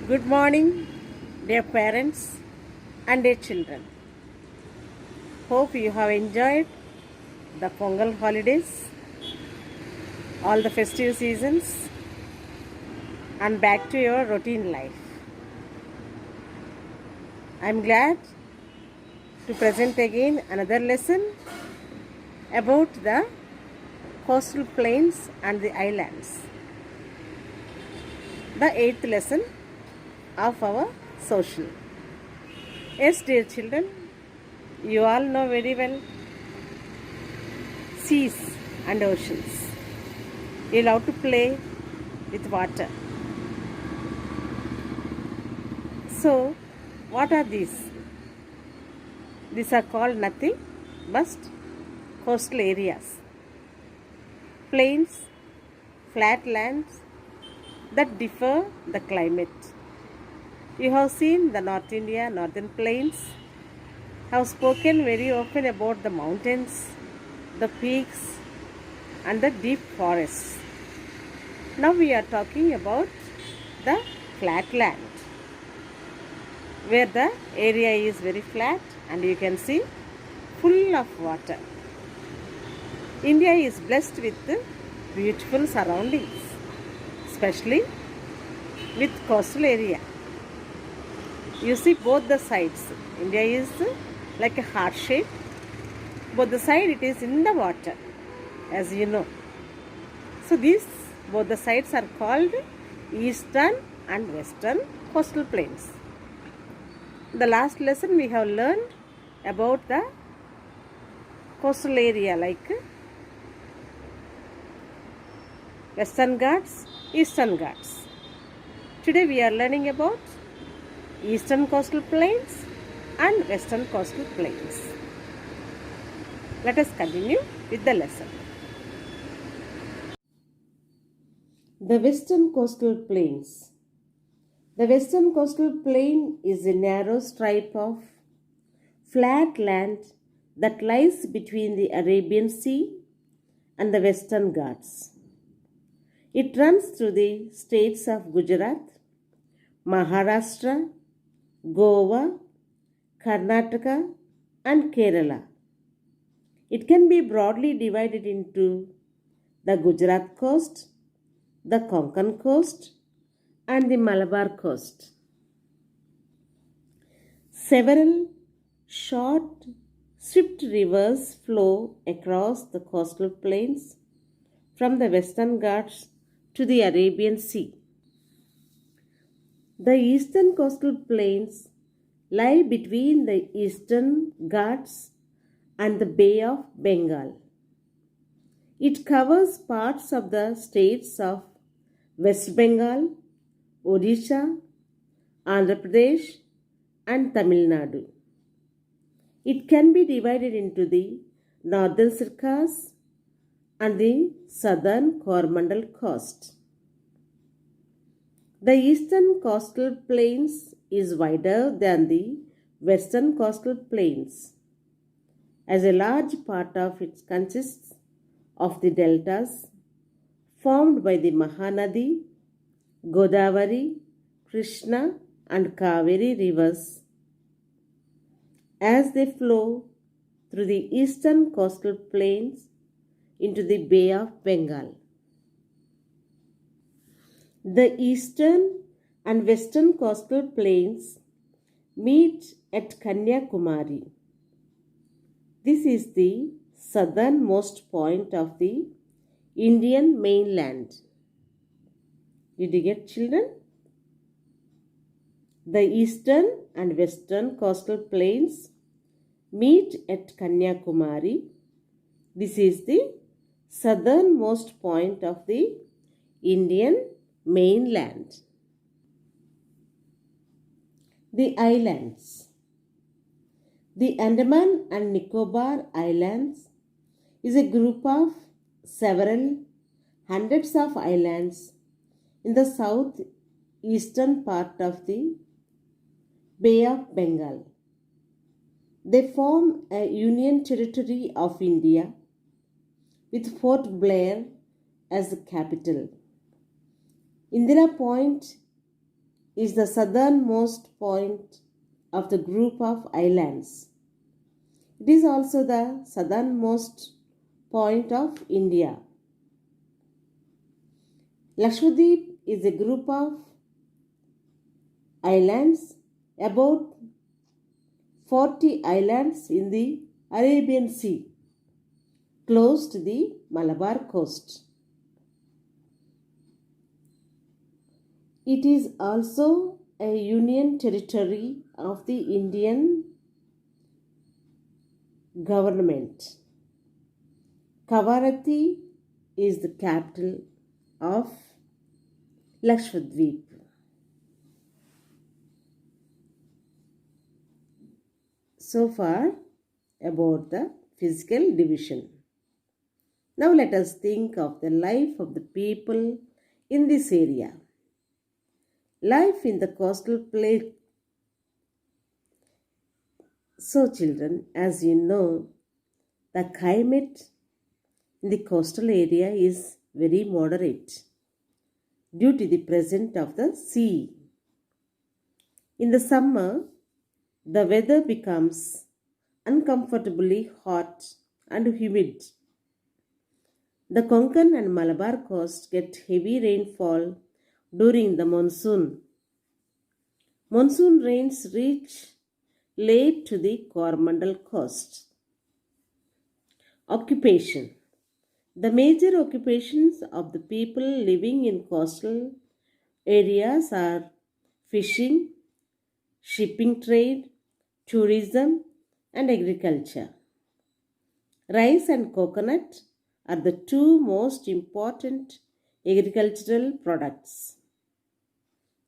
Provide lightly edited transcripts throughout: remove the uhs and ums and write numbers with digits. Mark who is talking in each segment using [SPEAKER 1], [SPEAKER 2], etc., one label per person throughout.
[SPEAKER 1] Good morning, dear parents and dear children. Hope you have enjoyed the Pongal holidays, all the festive seasons, and back to your routine life. I am glad to present again another lesson about the coastal plains and the islands. The eighth lesson of our social. Yes, dear children, you all know very well seas and oceans. You love to play with water. So, what are these? These are called nothing but coastal areas. Plains, flat lands that differ the climate. You have seen the North India, northern plains, have spoken very often about the mountains, the peaks, and the deep forests. Now we are talking about the flat land, where the area is very flat and you can see full of water. India is blessed with beautiful surroundings, especially with coastal area. You see both the sides. India is like a heart shape. Both the side it is in the water, as you know. So these both the sides are called eastern and western coastal plains. The last lesson we have learned about the coastal area like Western Ghats, Eastern Ghats. Today we are learning about Eastern coastal plains and Western coastal plains. Let us continue with the lesson. The Western coastal plains. The Western coastal plain is a narrow stripe of flat land that lies between the Arabian Sea and the Western Ghats. It runs through the states of Gujarat, Maharashtra, Goa, Karnataka, and Kerala. It can be broadly divided into the Gujarat coast, the Konkan coast, and the Malabar coast. Several short, swift rivers flow across the coastal plains from the Western Ghats to the Arabian Sea. The eastern coastal plains lie between the Eastern Ghats and the Bay of Bengal. It covers parts of the states of West Bengal, Odisha, Andhra Pradesh, and Tamil Nadu. It can be divided into the northern Circas and the southern Coromandel coast. The eastern coastal plains is wider than the western coastal plains, as a large part of it consists of the deltas formed by the Mahanadi, Godavari, Krishna, and Kaveri rivers as they flow through the eastern coastal plains into the Bay of Bengal. The eastern and western coastal plains meet at Kanyakumari. This is the southernmost point of the Indian mainland. Did you get, children? The eastern and western coastal plains meet at Kanyakumari. This is the southernmost point of the Indian mainland. The islands. The Andaman and Nicobar Islands is a group of several hundreds of islands in the southeastern part of the Bay of Bengal. They form a union territory of India with Fort Blair as the capital. Indira Point is the southernmost point of the group of islands. It is also the southernmost point of India. Lakshadweep is a group of islands, about 40 islands in the Arabian Sea, close to the Malabar coast. It is also a union territory of the Indian government. Kavaratti is the capital of Lakshadweep. So far about the physical division. Now let us think of the life of the people in this area. Life in the coastal plain. So children, as you know, the climate in the coastal area is very moderate due to the presence of the sea. In the summer, the weather becomes uncomfortably hot and humid. The Konkan and Malabar coast get heavy rainfall during the monsoon. Monsoon rains reach late to the Coromandel coast. Occupation. The major occupations of the people living in coastal areas are fishing, shipping trade, tourism, and agriculture. Rice and coconut are the two most important agricultural products.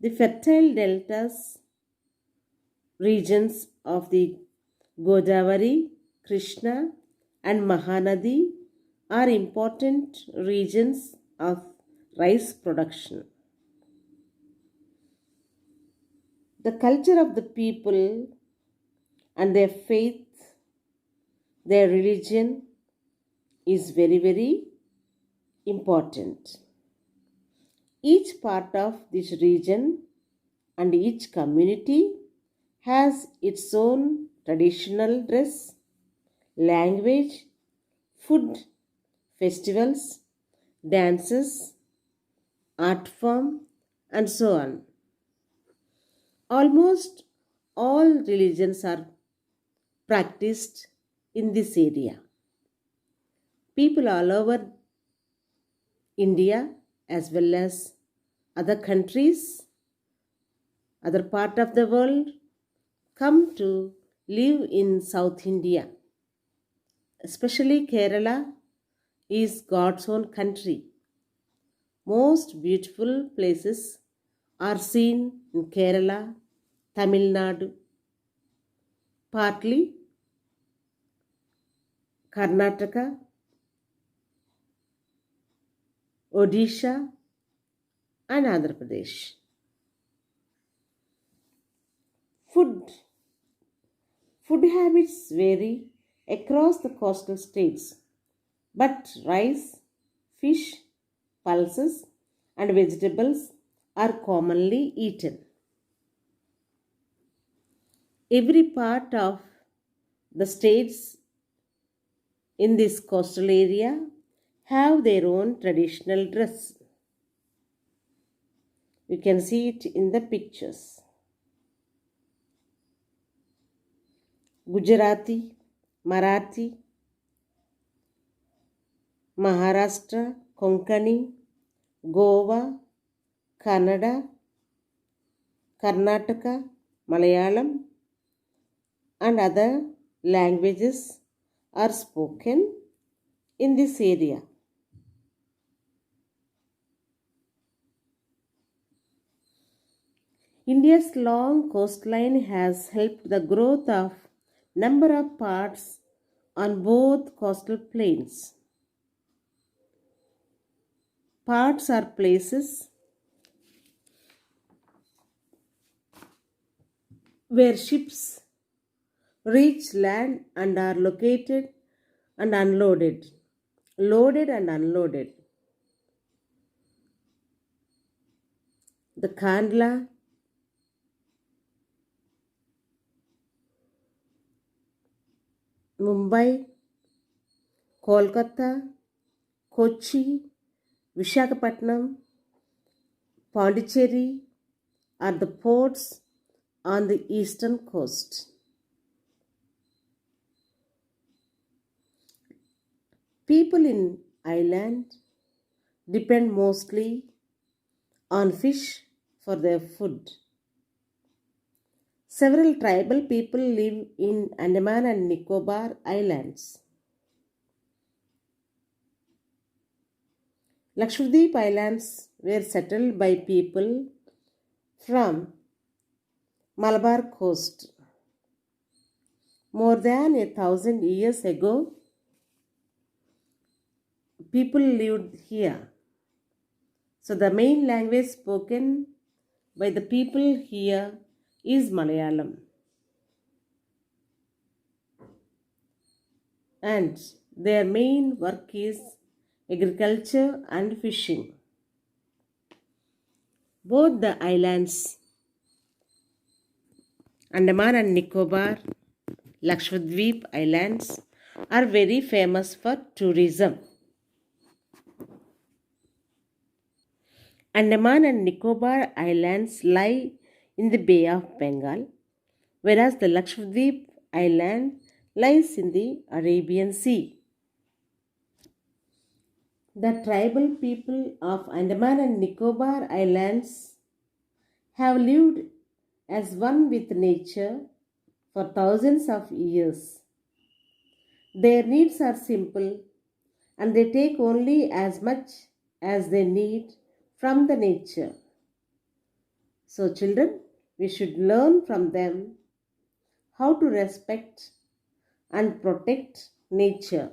[SPEAKER 1] The fertile deltas regions of the Godavari, Krishna, and Mahanadi are important regions of rice production. The culture of the people and their faith, their religion is very, very important. Each part of this region and each community has its own traditional dress, language, food, festivals, dances, art form, and so on. Almost all religions are practiced in this area. People all over India as well as other countries, other part of the world come to live in South India. Especially Kerala is God's own country. Most beautiful places are seen in Kerala, Tamil Nadu, partly Karnataka, Odisha, and Andhra Pradesh. Food. Food habits vary across the coastal states, but rice, fish, pulses, and vegetables are commonly eaten. Every part of the states in this coastal area have their own traditional dress. You can see it in the pictures. Gujarati, Marathi, Maharashtra, Konkani, Goa, Kannada, Karnataka, Malayalam, and other languages are spoken in this area. India's long coastline has helped the growth of number of parts on both coastal plains. Parts are places where ships reach land and are located and loaded and unloaded. The Kandla, Mumbai, Kolkata, Kochi, Visakhapatnam, Pondicherry are the ports on the eastern coast. People in Ireland depend mostly on fish for their food. Several tribal people live in Andaman and Nicobar Islands. Lakshadweep Islands were settled by people from Malabar coast. More than 1,000 years ago, people lived here. So the main language spoken by the people here is Malayalam. And their main work is agriculture and fishing. Both the islands, Andaman and Nicobar, Lakshadweep Islands, are very famous for tourism. Andaman and Nicobar Islands lie in the Bay of Bengal, whereas the Lakshadweep Island lies in the Arabian Sea. The tribal people of Andaman and Nicobar Islands have lived as one with nature for thousands of years. Their needs are simple and they take only as much as they need from the nature. So, children, we should learn from them how to respect and protect nature.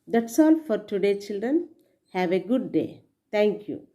[SPEAKER 1] That's all for today, children. Have a good day. Thank you.